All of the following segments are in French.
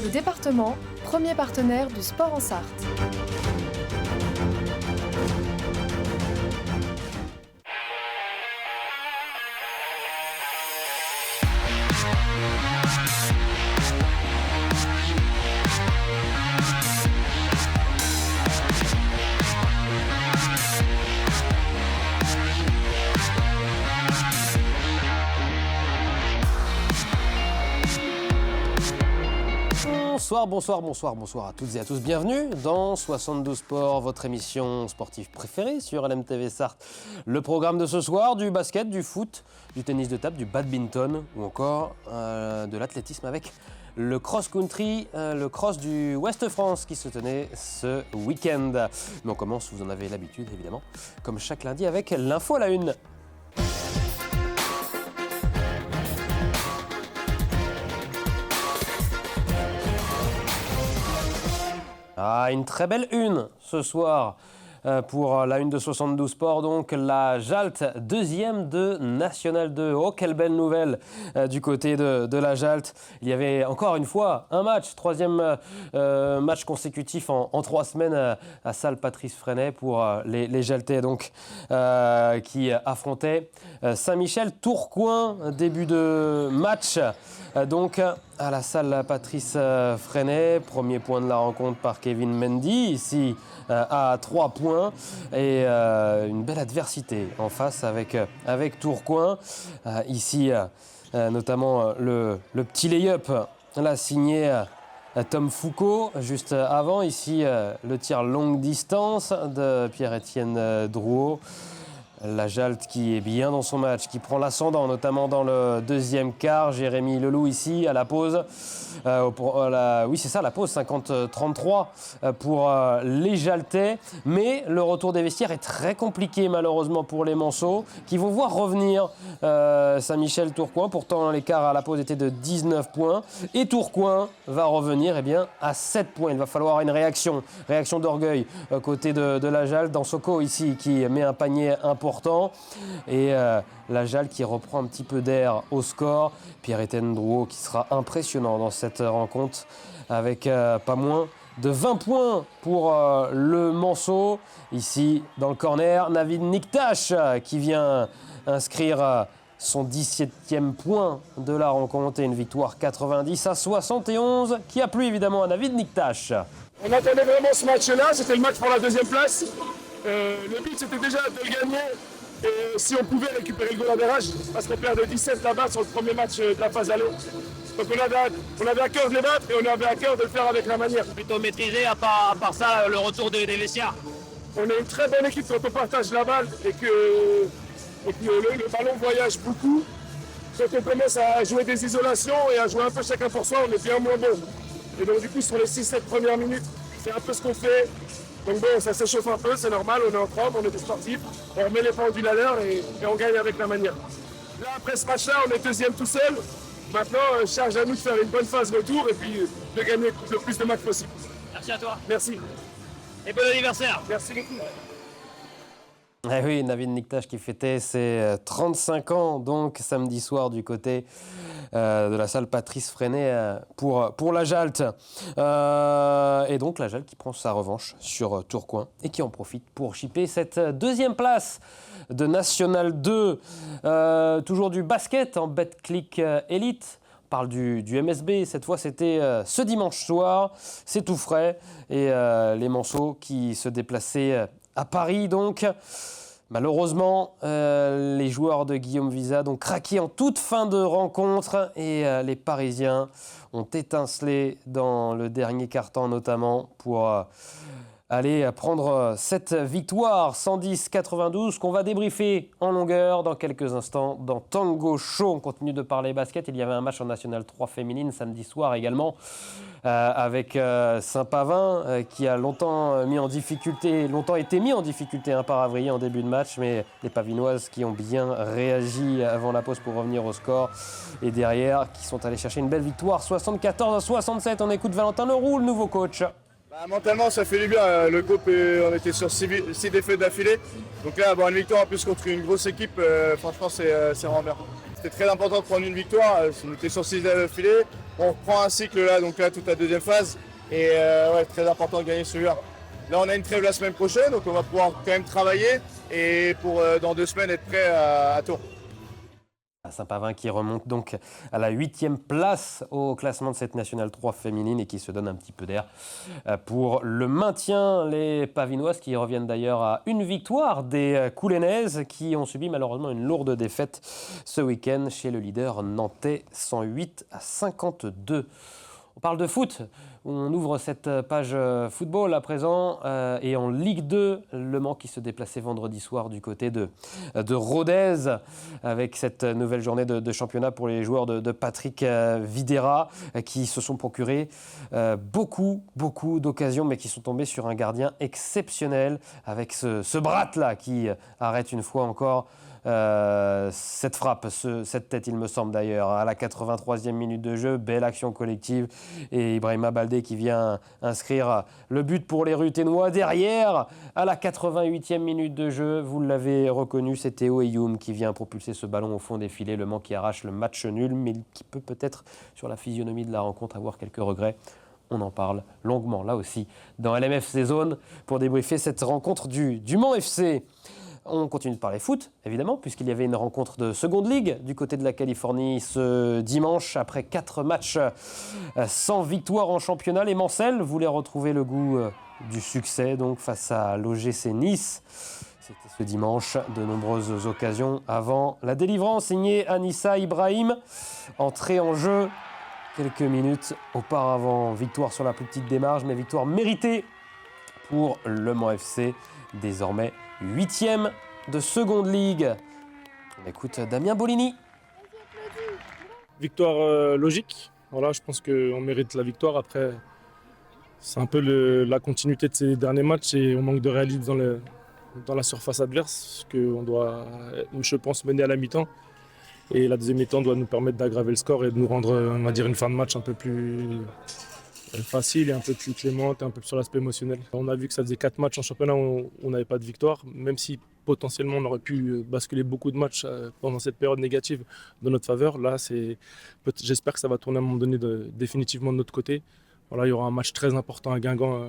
Le département, premier partenaire du sport en Sarthe. Bonsoir à toutes et à tous. Bienvenue dans 72 Sports, votre émission sportive préférée sur LMTV Sarthe. Le programme de ce soir, du basket, du foot, du tennis de table, du badminton ou encore de l'athlétisme avec le cross-country, le cross du Ouest France qui se tenait ce week-end. Mais on commence, vous en avez l'habitude évidemment, comme chaque lundi avec l'info à la une. Une très belle une ce soir pour la une de 72 Sports. Donc la Jalte, deuxième de National 2. Oh, quelle belle nouvelle du côté de la Jalte. Il y avait encore une fois un match, troisième match consécutif en 3 semaines à Salle Patrice Freinet pour les Jaltais donc, qui affrontaient Saint-Michel Tourcoing. Début de match donc à la Salle Patrice Freinet. Premier point de la rencontre par Kevin Mendy, ici à 3 points. Et une belle adversité en face avec Tourcoing. Ici, notamment le petit lay-up là, signé Tom Foucault. Juste avant, ici, le tir longue distance de Pierre-Étienne Drouot. La Jalte qui est bien dans son match, qui prend l'ascendant, notamment dans le deuxième quart. Jérémy Leloup ici à la pause. Oui, c'est ça, la pause 50-33 pour les Jaltais. Mais le retour des vestiaires est très compliqué malheureusement pour les Manceaux qui vont voir revenir Saint-Michel Tourcoing. Pourtant, l'écart à la pause était de 19 points. Et Tourcoing va revenir à 7 points. Il va falloir une réaction d'orgueil côté de la Jalte. Dans Soko ici qui met un panier important. Et la Jalte qui reprend un petit peu d'air au score. Pierre-Étienne Drouot qui sera impressionnant dans cette rencontre avec pas moins de 20 points pour le Manceau. Ici dans le corner, Navid Niktash qui vient inscrire son 17e point de la rencontre et une victoire 90-71 qui a plu évidemment à Navid Niktash. On attendait vraiment ce match-là, c'était le match pour la deuxième place. Le but c'était déjà de le gagner et si on pouvait récupérer le goal average, parce qu'on perd de 17 là-bas sur le premier match de la phase aller. Donc on avait à cœur de les battre et on avait à cœur de le faire avec la manière. Plutôt maîtrisé, à part ça, le retour des vestiaires. On est une très bonne équipe quand on partage la balle et que le ballon voyage beaucoup. Quand on commence à jouer des isolations et à jouer un peu chacun pour soi, on est bien moins bon. Et donc du coup sur les 6-7 premières minutes, c'est un peu ce qu'on fait. Donc bon, ça s'échauffe un peu, c'est normal, on est en trempe, on est des sportifs, on remet les pendules à l'heure et on gagne avec la manière. Là, après ce match-là, on est deuxième tout seul. Maintenant, charge à nous de faire une bonne phase retour et puis de gagner le plus de matchs possible. Merci à toi. Merci. Et bon anniversaire. Merci beaucoup. Eh oui, Navid Niktash qui fêtait ses 35 ans, donc samedi soir du côté de la salle Patrice Freinet pour la Jalte. Et donc la Jalte qui prend sa revanche sur Tourcoing et qui en profite pour chipper cette deuxième place de National 2. Toujours du basket en Betclic Elite. On parle du MSB, cette fois c'était ce dimanche soir, c'est tout frais. Et les Manceaux qui se déplaçaient à Paris donc. Malheureusement, les joueurs de Guillaume Vizade ont craqué en toute fin de rencontre et les Parisiens ont étincelé dans le dernier quart-temps notamment pour aller prendre cette victoire 110-92 qu'on va débriefer en longueur dans quelques instants dans Tango Show. On continue de parler basket. Il y avait un match en National 3 féminine samedi soir également avec Saint-Pavin qui a longtemps été mis en difficulté par Avrier en début de match, mais les Pavinoises qui ont bien réagi avant la pause pour revenir au score et derrière qui sont allés chercher une belle victoire 74-67. On écoute Valentin Leroux, le nouveau coach. Mentalement, ça fait du bien. Le groupe, on était sur 6 défaites d'affilée. Donc là, avoir une victoire en plus contre une grosse équipe, franchement, c'est vraiment bien. C'était très important de prendre une victoire. On était sur 6 d'affilée. On reprend un cycle là, donc là, toute la deuxième phase. Et ouais, très important de gagner celui-là. Là, on a une trêve la semaine prochaine, donc on va pouvoir quand même travailler et pour dans 2 semaines être prêt à Tours. Saint-Pavin qui remonte donc à la 8e place au classement de cette Nationale 3 féminine et qui se donne un petit peu d'air pour le maintien. Les Pavinoises qui reviennent d'ailleurs à une victoire des Coulainaises qui ont subi malheureusement une lourde défaite ce week-end chez le leader nantais 108-52. On parle de foot, on ouvre cette page football à présent et en Ligue 2, Le Mans qui se déplaçait vendredi soir du côté de Rodez avec cette nouvelle journée de championnat pour les joueurs de Patrick Videra qui se sont procurés beaucoup d'occasions mais qui sont tombés sur un gardien exceptionnel avec ce Brat-là qui arrête une fois encore cette frappe, cette tête il me semble d'ailleurs, à la 83e minute de jeu, belle action collective et Ibrahima Baldé qui vient inscrire le but pour les Ruténois. Derrière, à la 88e minute de jeu, vous l'avez reconnu, c'est Théo Eyoum qui vient propulser ce ballon au fond des filets, Le Mans qui arrache le match nul mais qui peut peut-être sur la physionomie de la rencontre avoir quelques regrets. On en parle longuement là aussi dans LMFC Zone pour débriefer cette rencontre du Mans FC. On continue de parler foot, évidemment, puisqu'il y avait une rencontre de Seconde Ligue du côté de la Californie ce dimanche. Après 4 matchs sans victoire en championnat, les Mancelles voulaient retrouver le goût du succès donc face à l'OGC Nice. C'était ce dimanche, de nombreuses occasions avant la délivrance. Signé Anissa Ibrahim, entrée en jeu quelques minutes auparavant. Victoire sur la plus petite démarche, mais victoire méritée pour Le Mans FC, désormais 8e de Seconde Ligue. On écoute Damien Bolini. Victoire logique. Voilà, je pense qu'on mérite la victoire. Après, c'est un peu la continuité de ces derniers matchs et on manque de réalisme dans la surface adverse. Parce qu'on doit, je pense, mener à la mi-temps. Et la deuxième mi-temps doit nous permettre d'aggraver le score et de nous rendre, on va dire, une fin de match un peu plus facile et un peu plus clémente, un peu sur l'aspect émotionnel. On a vu que ça faisait 4 matchs en championnat où on n'avait pas de victoire, même si potentiellement on aurait pu basculer beaucoup de matchs pendant cette période négative de notre faveur. Là, j'espère que ça va tourner à un moment donné définitivement de notre côté. Voilà, il y aura un match très important à Guingamp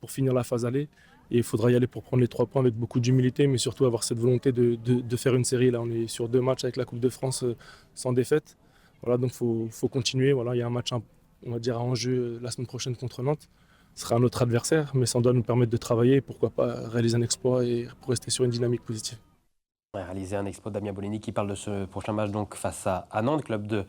pour finir la phase aller. Et il faudra y aller pour prendre les 3 points avec beaucoup d'humilité, mais surtout avoir cette volonté de faire une série. Là, on est sur 2 matchs avec la Coupe de France sans défaite. Voilà, donc faut continuer. Voilà, il y a un match on va dire, à enjeu la semaine prochaine contre Nantes. Ce sera un autre adversaire, mais ça doit nous permettre de travailler et pourquoi pas réaliser un exploit et pour rester sur une dynamique positive. Réaliser un exploit de Damien Bolini qui parle de ce prochain match donc face à Nantes, club de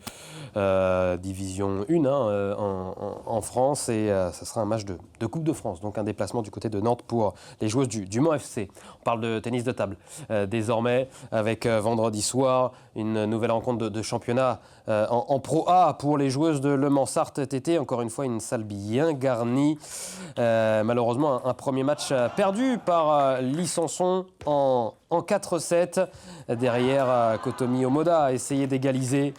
division 1 en France, et ça sera un match de Coupe de France, donc un déplacement du côté de Nantes pour les joueuses du Mans FC. On parle de tennis de table désormais avec vendredi soir une nouvelle rencontre de championnat en Pro A pour les joueuses de Le Mans Sarthe TT. Encore une fois une salle bien garnie. Malheureusement un premier match perdu par Lisançon en 4-7. Derrière, Kotomi Omoda a essayé d'égaliser.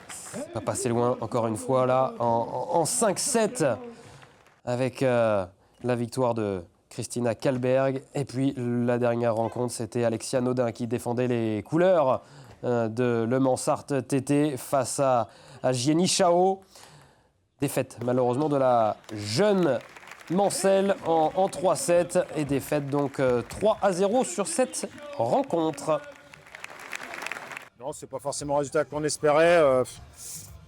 C'est pas passé loin, encore une fois, là, en 5-7, avec la victoire de Christina Kalberg. Et puis, la dernière rencontre, c'était Alexia Nodin qui défendait les couleurs de Le Mans Sarthe TT face à Gieni Chao. Défaite, malheureusement, de la jeune Mancelle en 3-7 et défaite donc 3-0 sur cette rencontre. Non, c'est pas forcément le résultat qu'on espérait.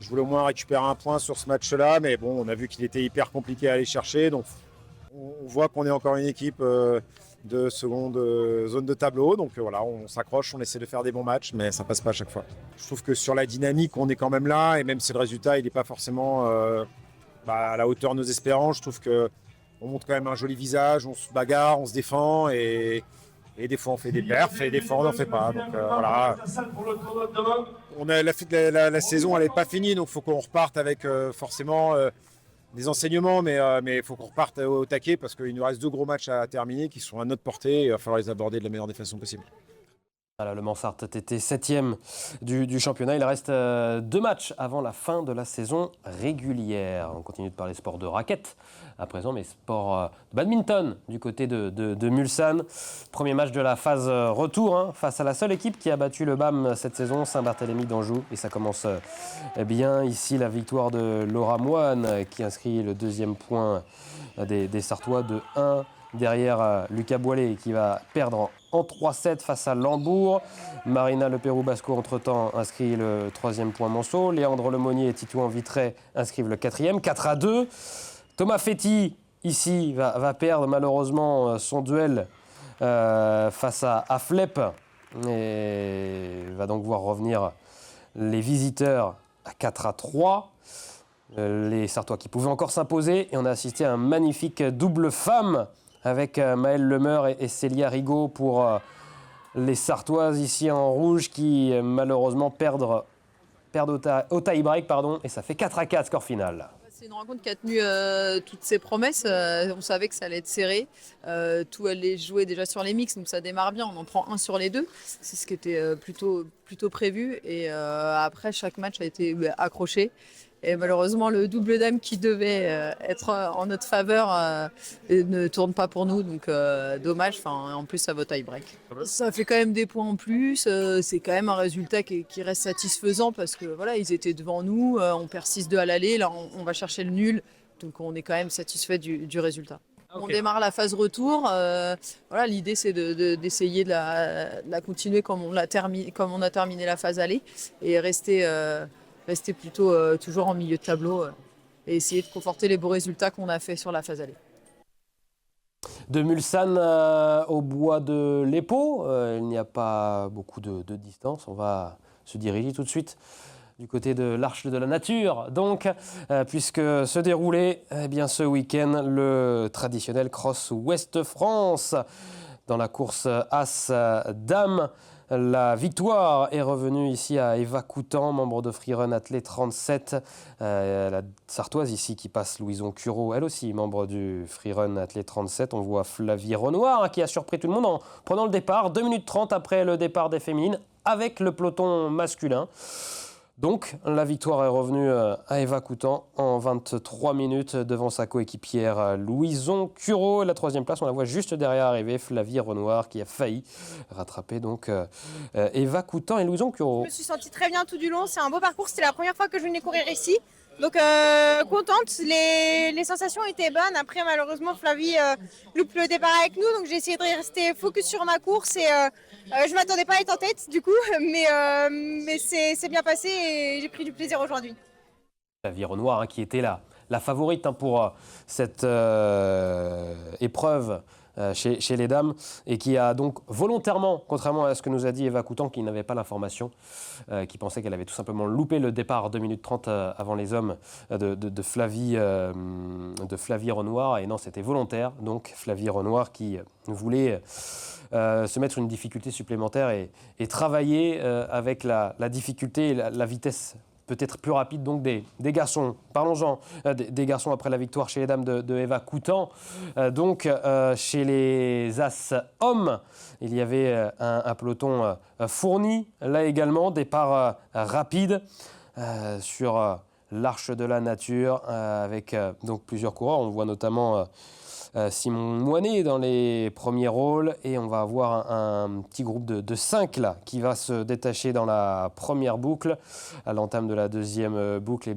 Je voulais au moins récupérer un point sur ce match-là, mais bon, on a vu qu'il était hyper compliqué à aller chercher. Donc, on voit qu'on est encore une équipe de seconde zone de tableau. Donc voilà, on s'accroche, on essaie de faire des bons matchs, mais ça passe pas à chaque fois. Je trouve que sur la dynamique, on est quand même là, et même si le résultat il n'est pas forcément à la hauteur de nos espérances, je trouve que on montre quand même un joli visage, on se bagarre, on se défend et des fois on fait des perfs et des fois on n'en fait pas. Donc voilà. La saison elle n'est pas finie, donc il faut qu'on reparte avec forcément des enseignements, mais il faut qu'on reparte au taquet parce qu'il nous reste 2 gros matchs à terminer qui sont à notre portée et il va falloir les aborder de la meilleure des façons possibles. Voilà, le Mansart était 7e du championnat. Il reste 2 matchs avant la fin de la saison régulière. On continue de parler sport de raquette à présent, mais sport de badminton du côté de Mulsanne. Premier match de la phase retour face à la seule équipe qui a battu le BAM cette saison, Saint-Barthélemy d'Anjou. Et ça commence bien ici, la victoire de Laura Moine qui inscrit le 2e point des Sartois de 1. Derrière Lucas Boilet qui va perdre en 3-7 face à Lambourg. Marina Le Pérou-Basco entre-temps inscrit le 3e point Monceau. Léandre Lemonnier et Titouan Vitré inscrivent le 4e. 4-2. Thomas Fetti ici va perdre malheureusement son duel face à Flep. Et va donc voir revenir les visiteurs à 4-3. Les Sartois qui pouvaient encore s'imposer. Et on a assisté à un magnifique double femme avec Maëlle Lemeur et Célia Rigaud pour les Sartoises ici en rouge qui malheureusement perdent au tie-break, et ça fait 4-4 score final. C'est une rencontre qui a tenu toutes ses promesses. On savait que ça allait être serré. Tout allait jouer déjà sur les mix, donc ça démarre bien. On en prend un sur les 2. C'est ce qui était plutôt prévu. Et après, chaque match a été accroché. Et malheureusement, le double dame qui devait être en notre faveur ne tourne pas pour nous. Donc dommage. En plus, ça va au tie-break. Ça fait quand même des points en plus. C'est quand même un résultat qui reste satisfaisant parce que voilà, ils étaient devant nous. On perd 6-2 à l'aller. Là, on va chercher le nul. Donc on est quand même satisfait du résultat. Okay. On démarre la phase retour. Voilà, l'idée, c'est d'essayer de la continuer comme on a terminé la phase aller et rester plutôt toujours en milieu de tableau et essayer de conforter les beaux résultats qu'on a fait sur la phase aller. De Mulsanne au bois de l'Épau, il n'y a pas beaucoup de distance. On va se diriger tout de suite du côté de l'Arche de la Nature. Donc, puisque se déroulait ce week-end le traditionnel Cross Ouest France dans la course As-Dame. La victoire est revenue ici à Eva Coutan, membre de Freerun Athlée 37. La Sartoise ici qui passe Louison Cureau, elle aussi membre du Freerun Athlée 37. On voit Flavie Renoir qui a surpris tout le monde en prenant le départ. 2 minutes 30 après le départ des féminines avec le peloton masculin. Donc la victoire est revenue à Eva Coutan en 23 minutes devant sa coéquipière Louison Cureau. Et la 3e place, on la voit juste derrière arriver, Flavie Renoir qui a failli rattraper donc Eva Coutan et Louison Cureau. Je me suis sentie très bien tout du long, c'est un beau parcours, c'était la première fois que je venais courir ici. Donc contente, les sensations étaient bonnes. Après malheureusement Flavie loupe le départ avec nous, donc j'ai essayé de rester focus sur ma course et je ne m'attendais pas à être en tête du coup, mais c'est bien passé et j'ai pris du plaisir aujourd'hui. Flavie Renoir qui était la favorite pour cette épreuve chez les dames et qui a donc volontairement, contrairement à ce que nous a dit Eva Coutan qui n'avait pas l'information, qui pensait qu'elle avait tout simplement loupé le départ 2 minutes 30 avant les hommes de Flavie Renoir, et non, c'était volontaire. Donc Flavie Renoir qui voulait se mettre une difficulté supplémentaire et travailler avec la difficulté et la vitesse peut-être plus rapide donc des garçons. Parlons-en des garçons après la victoire chez les dames de Eva Coutan. Chez les As hommes, il y avait un peloton fourni. Là également, départ rapide sur l'Arche de la Nature avec donc plusieurs coureurs. On voit notamment Simon Moinet dans les premiers rôles et on va avoir un petit groupe de 5 là qui va se détacher dans la première boucle. À l'entame de la 2e boucle,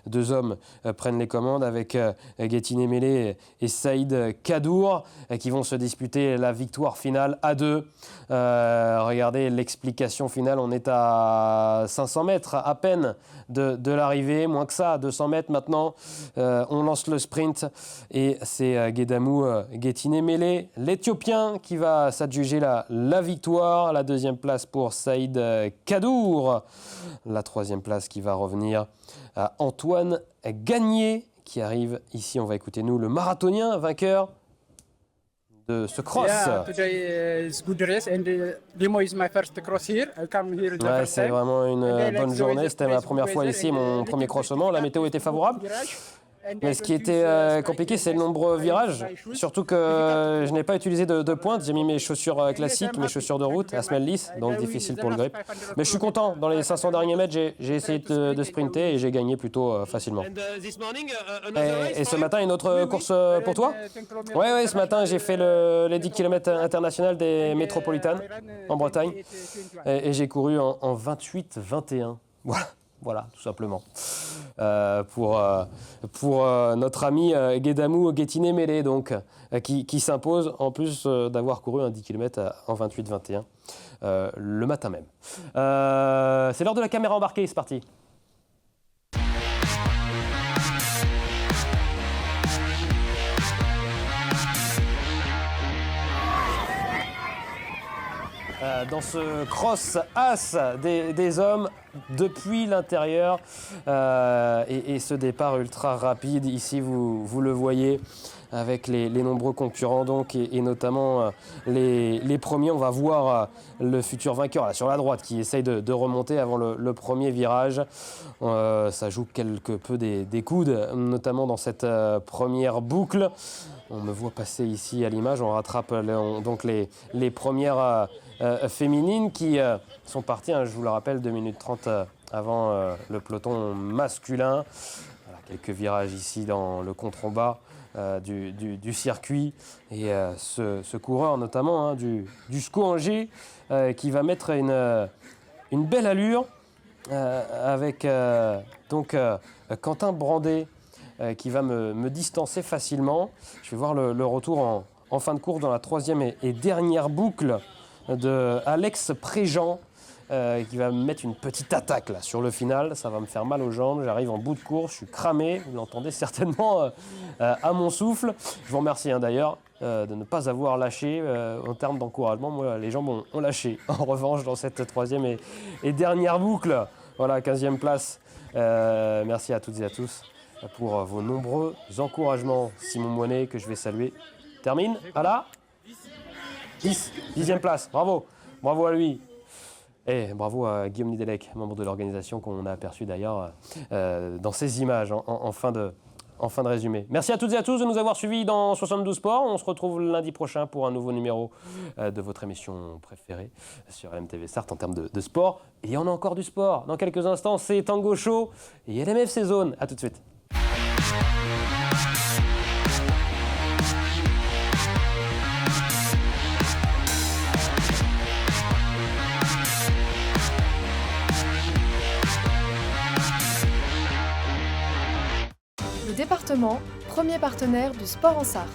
2 hommes prennent les commandes avec Guettiné Mélé et Saïd Kadour qui vont se disputer la victoire finale à 2. Regardez l'explication finale, on est à 500 mètres à peine de l'arrivée, moins que ça, 200 mètres maintenant. On lance le sprint et c'est Guedamou Guettiné Mélé, l'Éthiopien, qui va s'adjuger la victoire. La 2e place pour Saïd Kadour. La 3e place qui va revenir à Antoine Gagné, qui arrive ici. On va écouter le marathonien vainqueur de ce cross. Yeah, today is good race and Limo is my first cross here. I come here the first c'est time. vraiment une bonne journée. C'était ma première fois ici, mon premier crossement. La météo était favorable. Mais ce qui était compliqué, c'est le nombreux virages. Surtout que je n'ai pas utilisé de pointe. J'ai mis mes chaussures classiques, mes chaussures de route, à semelle lisse, donc difficile pour le grip. Mais je suis content. Dans les 500 derniers mètres, j'ai essayé de sprinter et j'ai gagné plutôt facilement. Et ce matin, une autre course pour toi? Oui, ce matin, j'ai fait les 10 km international des métropolitanes en Bretagne. Et j'ai couru en 28-21. Voilà, tout simplement. Pour notre ami Guédamou Guétiné-Mélé, donc, qui s'impose en plus d'avoir couru un 10 km en 28-21 le matin même. C'est l'heure de la caméra embarquée, c'est parti. Dans ce cross as des hommes depuis l'intérieur et ce départ ultra rapide ici vous le voyez avec les nombreux concurrents donc et notamment les premiers. On va voir le futur vainqueur là, sur la droite qui essaye de remonter avant le premier virage. Ça joue quelque peu des coudes, notamment dans cette première boucle. On me voit passer ici à l'image, on rattrape donc les premières féminines qui sont parties, je vous le rappelle, 2 minutes 30 avant le peloton masculin. Voilà, quelques virages ici dans le contre-bas du circuit. Et ce coureur notamment du SCO Angers qui va mettre une belle allure avec donc Quentin Brandet qui va me distancer facilement. Je vais voir le retour en fin de course dans la 3e et dernière boucle de Alex Préjean qui va me mettre une petite attaque là, sur le final. Ça va me faire mal aux jambes. J'arrive en bout de course, je suis cramé. Vous l'entendez certainement à mon souffle. Je vous remercie d'ailleurs de ne pas avoir lâché en termes d'encouragement. Moi, les jambes ont lâché. En revanche, dans cette 3e et dernière boucle, voilà, 15e place. Merci à toutes et à tous pour vos nombreux encouragements. Simon Moinet, que je vais saluer, termine à la 10e place. Bravo à lui. Et bravo à Guillaume Nidelec, membre de l'organisation qu'on a aperçu d'ailleurs dans ces images en fin de résumé. Merci à toutes et à tous de nous avoir suivis dans 72 Sports. On se retrouve lundi prochain pour un nouveau numéro de votre émission préférée sur LMTV Sarthe en termes de sport. Et il y en a encore du sport. Dans quelques instants, c'est Tango Show et LMFC Zone. A tout de suite. Le département, premier partenaire du sport en Sarthe.